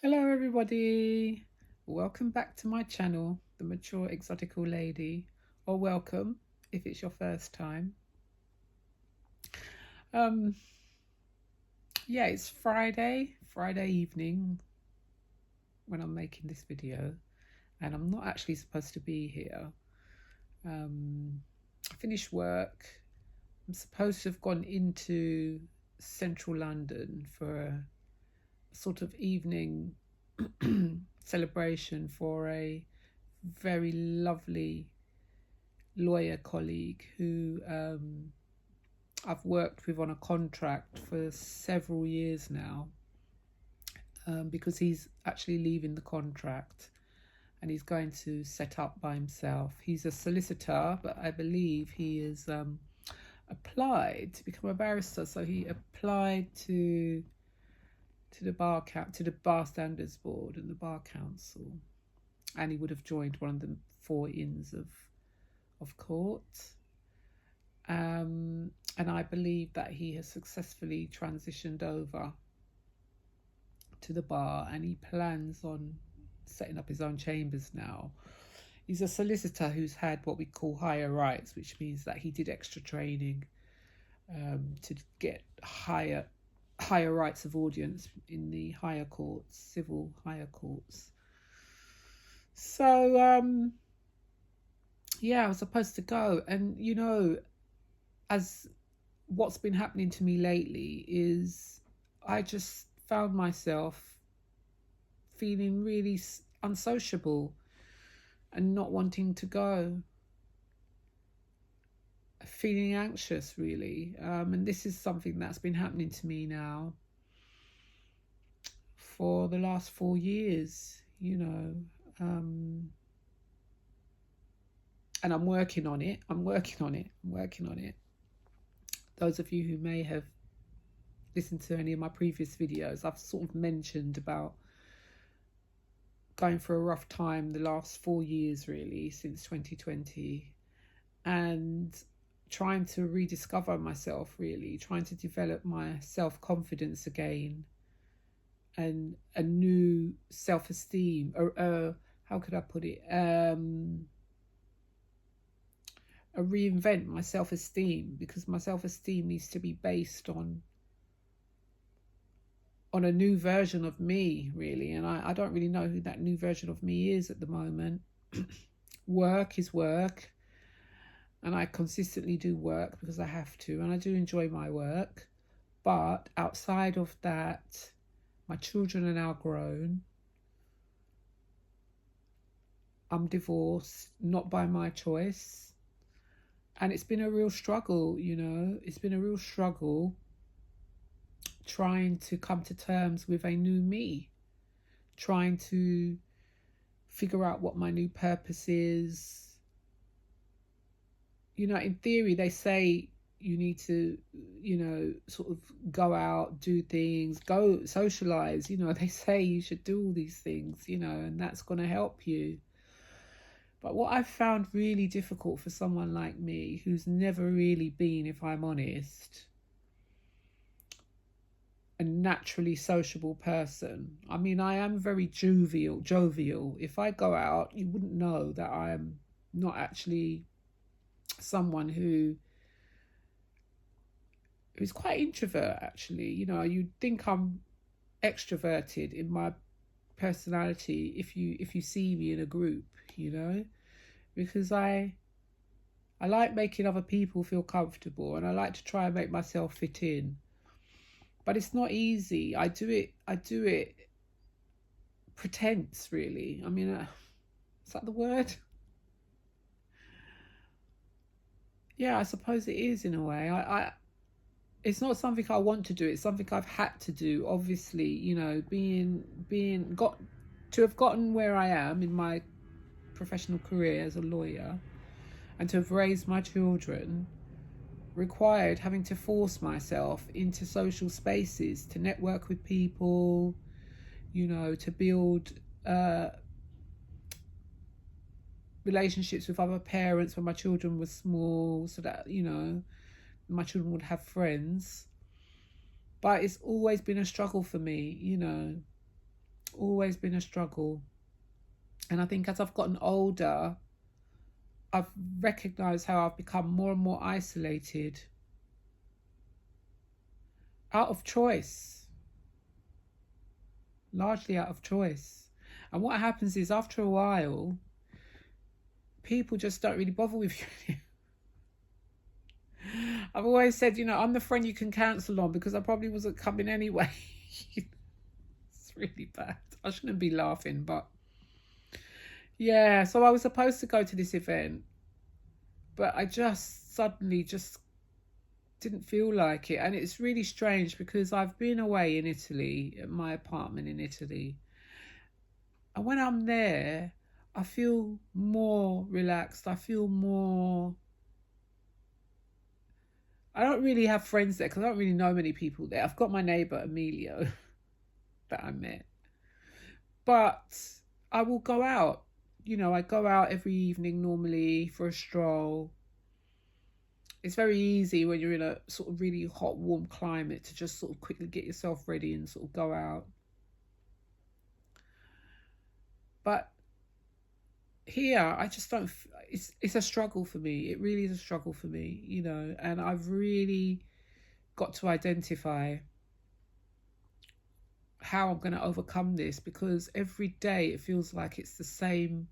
Hello, everybody. Welcome back to my channel, The Mature Exotical Lady, or welcome if it's your first time. Um, yeah, it's Friday evening when I'm making this video, and I'm not actually supposed to be here. I finished work. I'm supposed to have gone into central London for a sort of evening celebration for a very lovely lawyer colleague who I've worked with on a contract for several years now, because he's actually leaving the contract and he's going to set up by himself. He's a solicitor, but I believe he has applied to become a barrister. So he applied to the Bar Standards Board and the Bar Council, and he would have joined one of the four inns of court. And I believe that he has successfully transitioned over to the bar and he plans on setting up his own chambers now. He's a solicitor who's had what we call higher rights, which means that he did extra training to get higher rights of audience in the higher courts, civil higher courts. So yeah, I was supposed to go, and as what's been happening to me lately is I just found myself feeling really unsociable and not wanting to go, feeling anxious really. And this is something that's been happening to me now for the last 4 years, and I'm working on it. Those of you who may have listened to any of my previous videos, I've sort of mentioned about going through a rough time the last 4 years, really, since 2020, and trying to rediscover myself, really, trying to develop my self-confidence again and a new self-esteem, or how could I put it? A reinvent my self-esteem, because my self-esteem needs to be based on a new version of me, really. And I don't really know who that new version of me is at the moment. Work is work, and I consistently do work because I have to, and I do enjoy my work. But outside of that, my children are now grown. I'm divorced, not by my choice. And it's been a real struggle, it's been a real struggle trying to come to terms with a new me, trying to figure out what my new purpose is. In theory, they say you need to, sort of go out, do things, go socialize. They say you should do all these things, and that's going to help you. But what I've found really difficult for someone like me, who's never really been, if I'm honest, a naturally sociable person. I mean, I am very jovial. If I go out, you wouldn't know that I am not actually someone who's quite introvert, actually. You'd think I'm extroverted in my personality if you see me in a group, because I like making other people feel comfortable, and I like to try and make myself fit in. But it's not easy. I do it pretense, really. I mean, is that the word? Yeah, I suppose it is, in a way. It's not something I want to do. It's something I've had to do. Obviously, being got to have gotten where I am in my professional career as a lawyer, and to have raised my children, required having to force myself into social spaces to network with people, to build relationships with other parents when my children were small, so that my children would have friends. But it's always been a struggle for me, Always been a struggle. And I think as I've gotten older, I've recognized how I've become more and more isolated out of choice, largely out of choice. And what happens is after a while, people just don't really bother with you. I've always said, I'm the friend you can cancel on because I probably wasn't coming anyway. It's really bad. I shouldn't be laughing, but yeah. So I was supposed to go to this event, but I just suddenly just didn't feel like it. And it's really strange because I've been away in Italy, at my apartment in Italy. And when I'm there, I feel more relaxed. I don't really have friends there because I don't really know many people there. I've got my neighbour, Emilio, that I met. But I will go out. I go out every evening normally for a stroll. It's very easy when you're in a sort of really hot, warm climate to just sort of quickly get yourself ready and sort of go out. But here, I just don't. It's a struggle for me. It really is a struggle for me, and I've really got to identify how I'm going to overcome this because every day it feels like it's the same.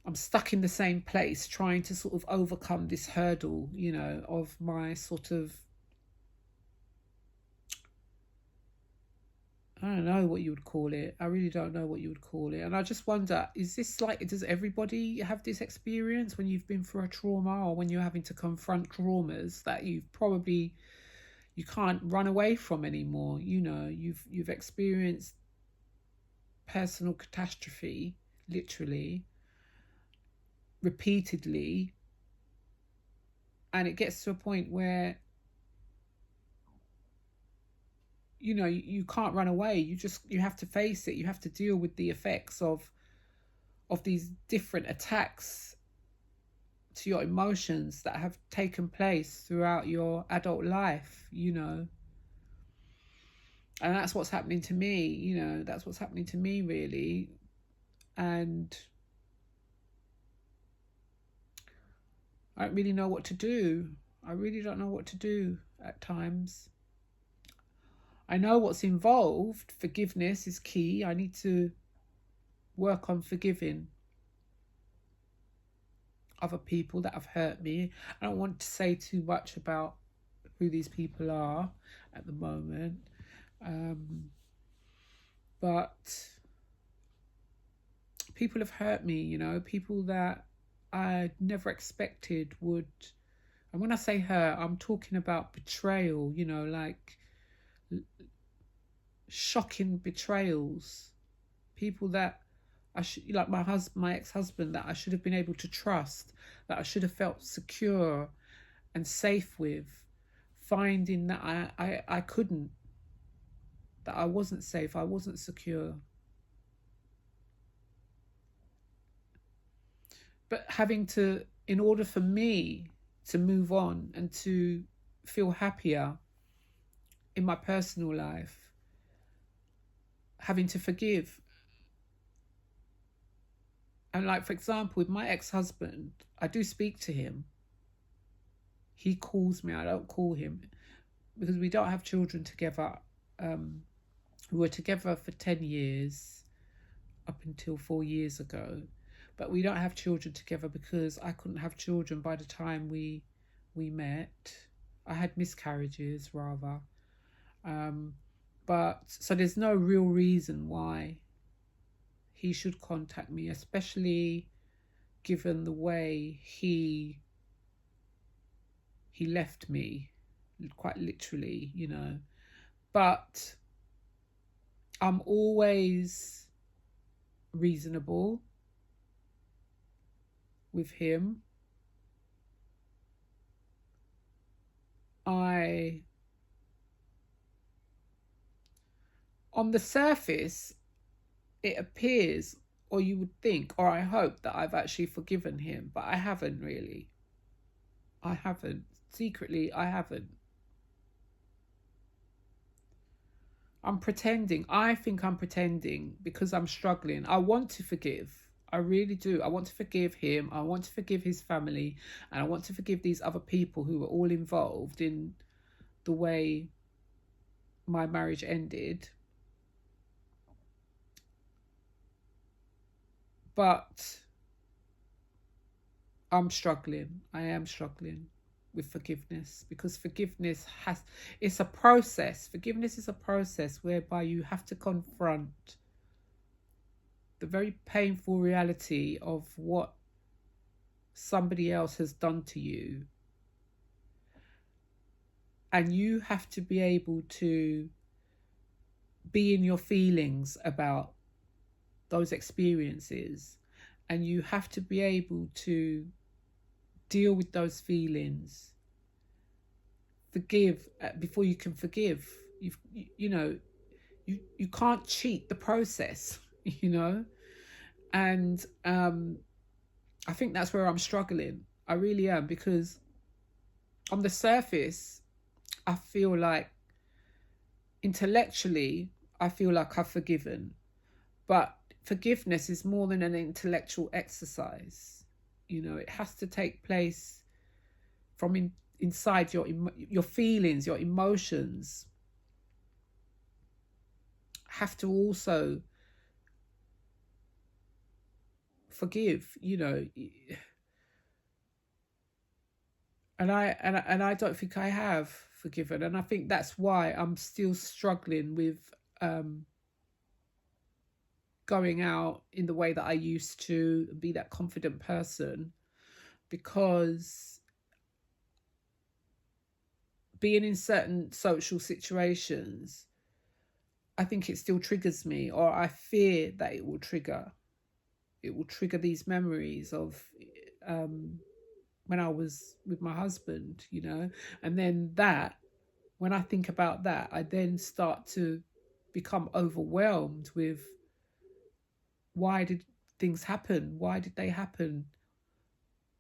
I'm stuck in the same place trying to sort of overcome this hurdle, of my sort of, I don't know what you would call it. I really don't know what you would call it. And I just wonder, is this like, does everybody have this experience when you've been through a trauma or when you're having to confront traumas that you can't run away from anymore? You've experienced personal catastrophe, literally, repeatedly, and it gets to a point where you can't run away. You have to face it. You have to deal with the effects of these different attacks to your emotions that have taken place throughout your adult life, and that's what's happening to me. That's what's happening to me, really. And I don't really know what to do. I really don't know what to do at times. I know what's involved. Forgiveness is key. I need to work on forgiving other people that have hurt me. I don't want to say too much about who these people are at the moment. But people have hurt me, people that I never expected would. And when I say hurt, I'm talking about betrayal, like shocking betrayals. People that I should, like my ex-husband, that I should have been able to trust, that I should have felt secure and safe with, finding that I couldn't, that I wasn't safe, I wasn't secure. But in order for me to move on and to feel happier in my personal life, having to forgive. And like, for example, with my ex-husband, I do speak to him. He calls me, I don't call him, because we don't have children together. We were together for 10 years, up until 4 years ago. But we don't have children together because I couldn't have children by the time we met. I had miscarriages, rather. But so there's no real reason why he should contact me, especially given the way he left me, quite literally, But I'm always reasonable with him. On the surface, it appears, or you would think, or I hope, that I've actually forgiven him, but I haven't really. I haven't. Secretly, I haven't. I'm pretending. I think I'm pretending because I'm struggling. I want to forgive. I really do. I want to forgive him. I want to forgive his family. And I want to forgive these other people who were all involved in the way my marriage ended. But I'm struggling. I am struggling with forgiveness, because it's a process. Forgiveness is a process whereby you have to confront the very painful reality of what somebody else has done to you. And you have to be able to be in your feelings about those experiences. And you have to be able to deal with those feelings. Forgive before you can forgive. You can't cheat the process, And I think that's where I'm struggling. I really am, because on the surface, I feel like intellectually, I feel like I've forgiven. But forgiveness is more than an intellectual exercise. It has to take place from inside your feelings, your emotions have to also forgive, and I don't think I have forgiven, and I think that's why I'm still struggling with going out in the way that I used to be, that confident person, because being in certain social situations, I think it still triggers me, or I fear that it will trigger these memories of when I was with my husband, and then when I think about that, I then start to become overwhelmed with, why did things happen? Why did they happen?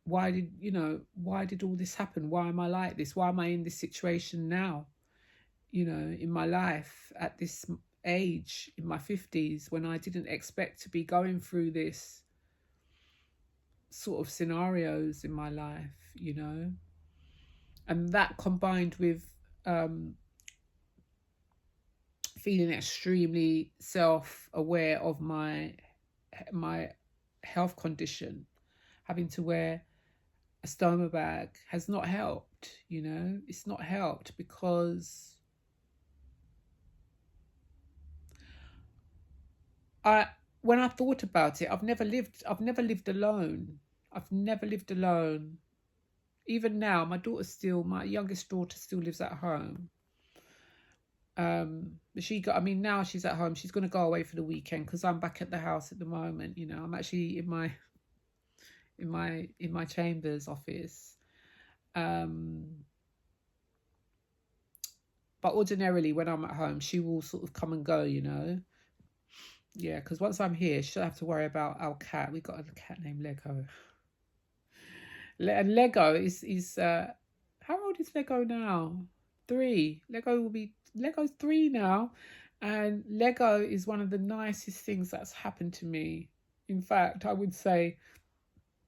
Why did all this happen? Why am I like this? Why am I in this situation now? In my life at this age, in my 50s, when I didn't expect to be going through this sort of scenarios in my life, and that combined with feeling extremely self-aware of my health condition, having to wear a stoma bag has not helped. It's not helped, because when I thought about it, I've never lived alone. I've never lived alone. Even now, my youngest daughter still lives at home. Now she's at home. She's going to go away for the weekend because I'm back at the house at the moment. I'm actually in my chambers office. But ordinarily, when I'm at home, she will sort of come and go. Yeah, because once I'm here, she don't have to worry about our cat. We got a cat named Lego. And Lego is how old is Lego now? 3. Lego's 3 now, and Lego is one of the nicest things that's happened to me. In fact, I would say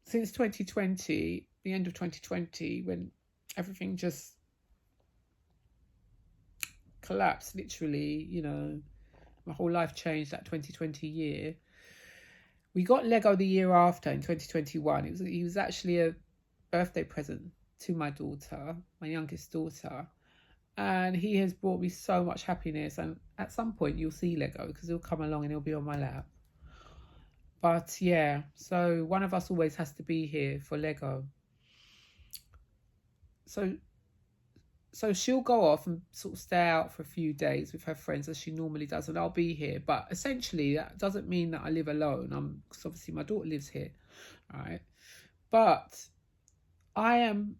since 2020, the end of 2020, when everything just collapsed, literally, my whole life changed that 2020 year. We got Lego the year after, in 2021. It was actually a birthday present to my daughter, my youngest daughter, and he has brought me so much happiness. And at some point you'll see Lego, because he'll come along and he'll be on my lap. But yeah, so one of us always has to be here for Lego. So she'll go off and sort of stay out for a few days with her friends, as she normally does, and I'll be here. But essentially, that doesn't mean that I live alone. Because obviously my daughter lives here, right? But I am,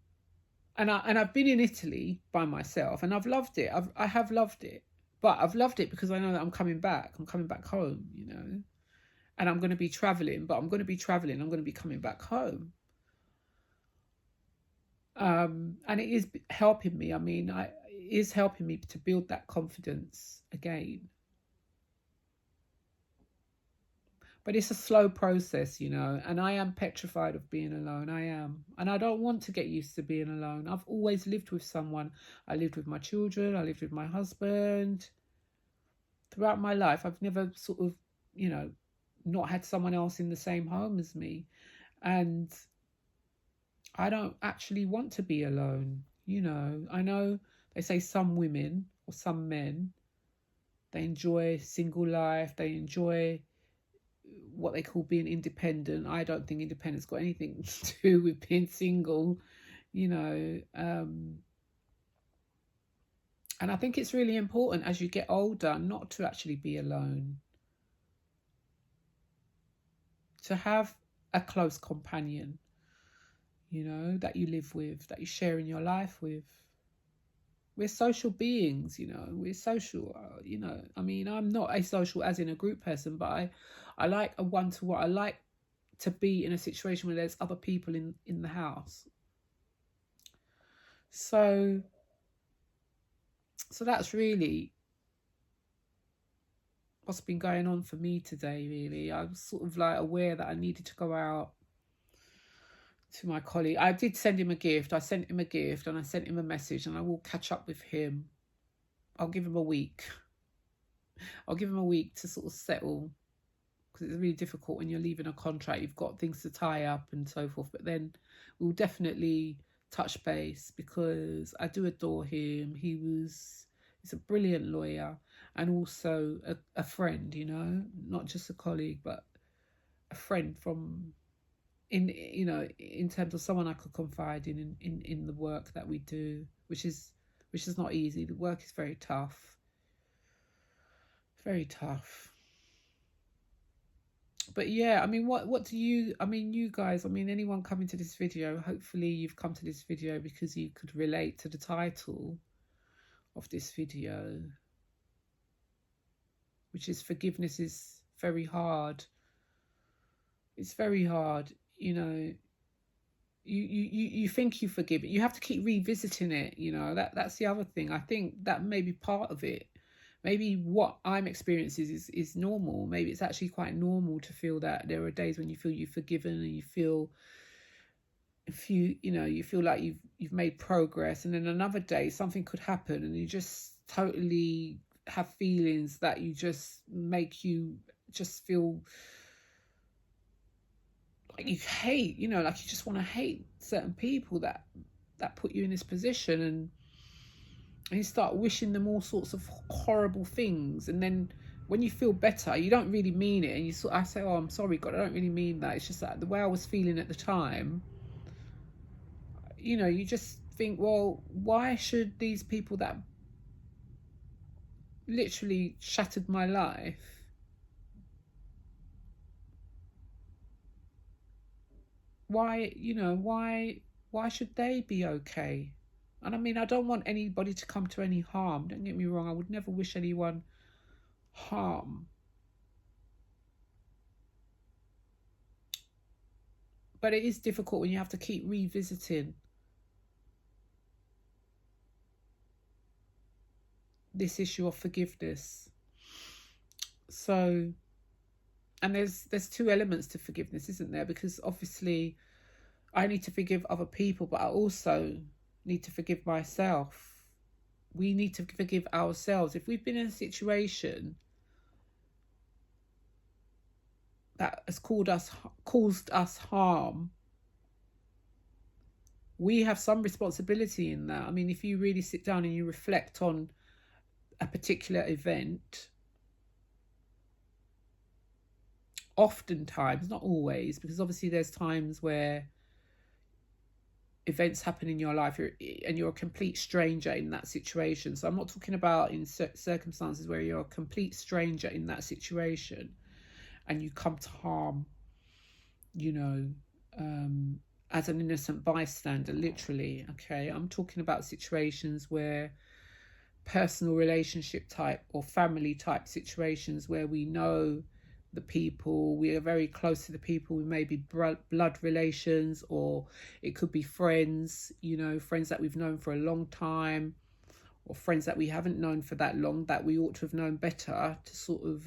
and I've been in Italy by myself, and I've loved it. I have loved it, but I've loved it because I know that I'm coming back. I'm coming back home, and I'm going to be traveling. But I'm going to be traveling. I'm going to be coming back home. And it is helping me. I mean, is helping me to build that confidence again. But it's a slow process, you know, and I am petrified of being alone. I am. And I don't want to get used to being alone. I've always lived with someone. I lived with my children. I lived with my husband. Throughout my life, I've never sort of, you know, not had someone else in the same home as me. And I don't actually want to be alone. You know, I know they say some women or some men, they enjoy single life. They enjoy what they call being independent. I don't think independence got anything to do with being single, you know. And I think it's really important as you get older not to actually be alone, to have a close companion, you know, that you live with, that you share in your life with. We're social beings, you know, we're social, you know. I mean, I'm not a social as in a group person, but I like a one-to-one. I like to be in a situation where there's other people in the house. So that's really what's been going on for me today, really. I was sort of like aware that I needed to go out to my colleague. I did send him a gift. I sent him a gift and I sent him a message, and I will catch up with him. I'll give him a week. I'll give him a week to sort of settle, because it's really difficult when you're leaving a contract. You've got things to tie up and so forth. But then we'll definitely touch base, because I do adore him. He's a brilliant lawyer, and also a friend, you know, not just a colleague, but a friend from you know, in terms of someone I could confide in the work that we do, which is not easy. The work is very tough. Very tough. But yeah, I mean, what do you, I mean, you guys, I mean, anyone coming to this video, hopefully you've come to this video because you could relate to the title of this video, which is forgiveness is very hard. It's very hard, you know. You think you forgive it, you have to keep revisiting it, you know. That's the other thing. I think that may be part of it. Maybe what I'm experiencing is normal. Maybe it's actually quite normal to feel that there are days when you feel you've forgiven, and you feel, if you know, you feel like you've made progress, and then another day something could happen and you just totally have feelings that you just make you just feel like you hate, you know, like you just want to hate certain people that put you in this position, and you start wishing them all sorts of horrible things. And then when you feel better, you don't really mean it, and I say, oh, I'm sorry, God, I don't really mean that. It's just that the way I was feeling at the time, you know. You just think, well, why should these people that literally shattered my life, why, you know, why should they be okay? And I mean, I don't want anybody to come to any harm. Don't get me wrong. I would never wish anyone harm. But it is difficult when you have to keep revisiting this issue of forgiveness. So, and there's two elements to forgiveness, isn't there? Because obviously I need to forgive other people, but I also need to forgive myself. We need to forgive ourselves. If we've been in a situation that has caused us harm, we have some responsibility in that. I mean, if you really sit down and you reflect on a particular event, oftentimes, not always, because obviously there's times where events happen in your life and you're a complete stranger in that situation. So I'm not talking about in circumstances where you're a complete stranger in that situation and you come to harm, you know, as an innocent bystander, literally. Okay, I'm talking about situations where personal relationship type or family type situations where we know the people, we are very close to the people, we may be blood relations, or it could be friends, you know, friends that we've known for a long time, or friends that we haven't known for that long, that we ought to have known better to sort of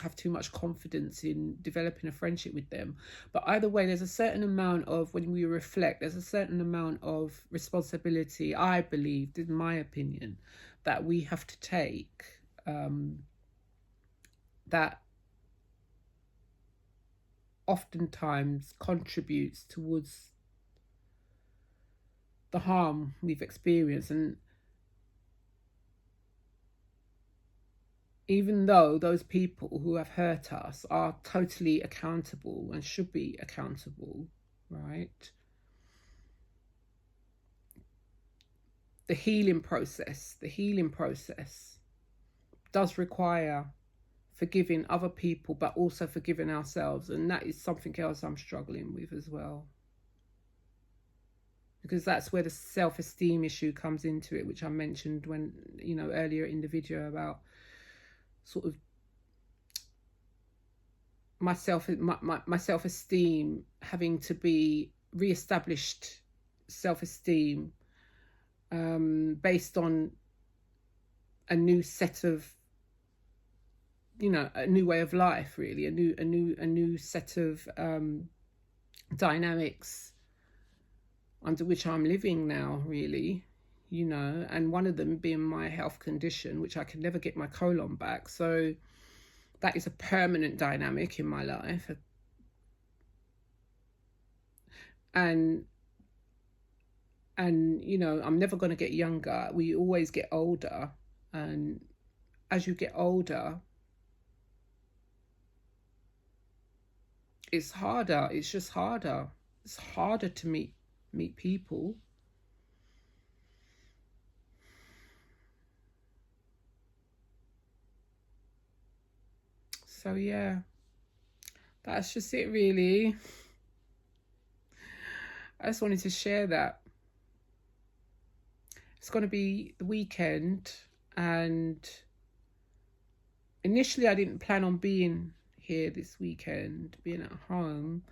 have too much confidence in developing a friendship with them. But either way, there's a certain amount of, when we reflect, there's a certain amount of responsibility, I believe, in my opinion, that we have to take, that oftentimes contributes towards the harm we've experienced. And even though those people who have hurt us are totally accountable and should be accountable, right? The healing process does require forgiving other people, but also forgiving ourselves. And that is something else I'm struggling with as well. Because that's where the self-esteem issue comes into it, which I mentioned when, you know, earlier in the video, about sort of my self-esteem having to be re-established, self-esteem based on a new set of, you know, a new way of life, really, a new set of dynamics under which I'm living now, really, you know, and one of them being my health condition, which I can never get my colon back. So that is a permanent dynamic in my life. And you know, I'm never going to get younger. We always get older. And as you get older, it's harder. It's just harder. It's harder to meet people. So yeah, that's just it, really. I just wanted to share that. It's going to be the weekend, and initially I didn't plan on being here this weekend, being at home,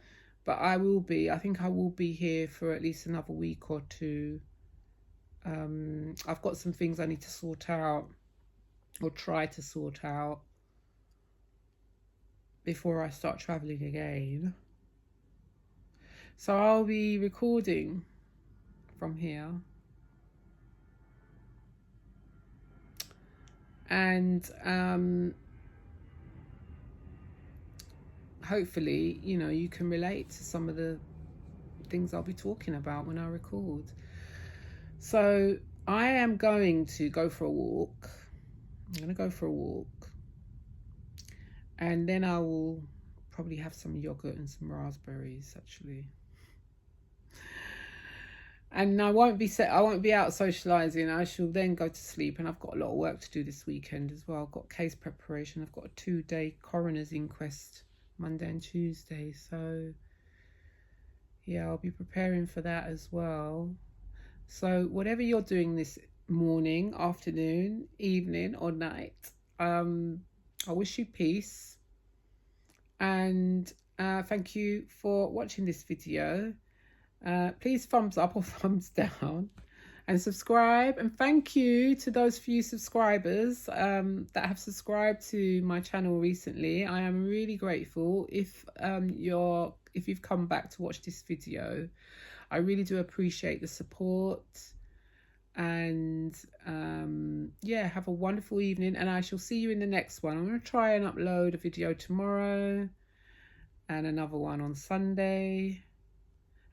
but I will be. I think I will be here for at least another week or two. I've got some things I need to sort out, or try to sort out, before I start traveling again. So I'll be recording from here. And hopefully, you know, you can relate to some of the things I'll be talking about when I record. So I am going to go for a walk. I'm going to go for a walk. And then I will probably have some yogurt and some raspberries, actually. And I won't be out socializing. I shall then go to sleep, and I've got a lot of work to do this weekend as well. I've got case preparation. I've got a 2-day coroner's inquest, Monday and Tuesday. So yeah, I'll be preparing for that as well. So whatever you're doing this morning, afternoon, evening, or night, I wish you peace. And thank you for watching this video. Please thumbs up or thumbs down, and subscribe. And thank you to those few subscribers that have subscribed to my channel recently. I am really grateful. If you've come back to watch this video, I really do appreciate the support. And yeah, have a wonderful evening, and I shall see you in the next one. I'm going to try and upload a video tomorrow and another one on Sunday.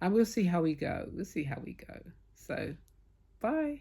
And we'll see how we go. So, bye.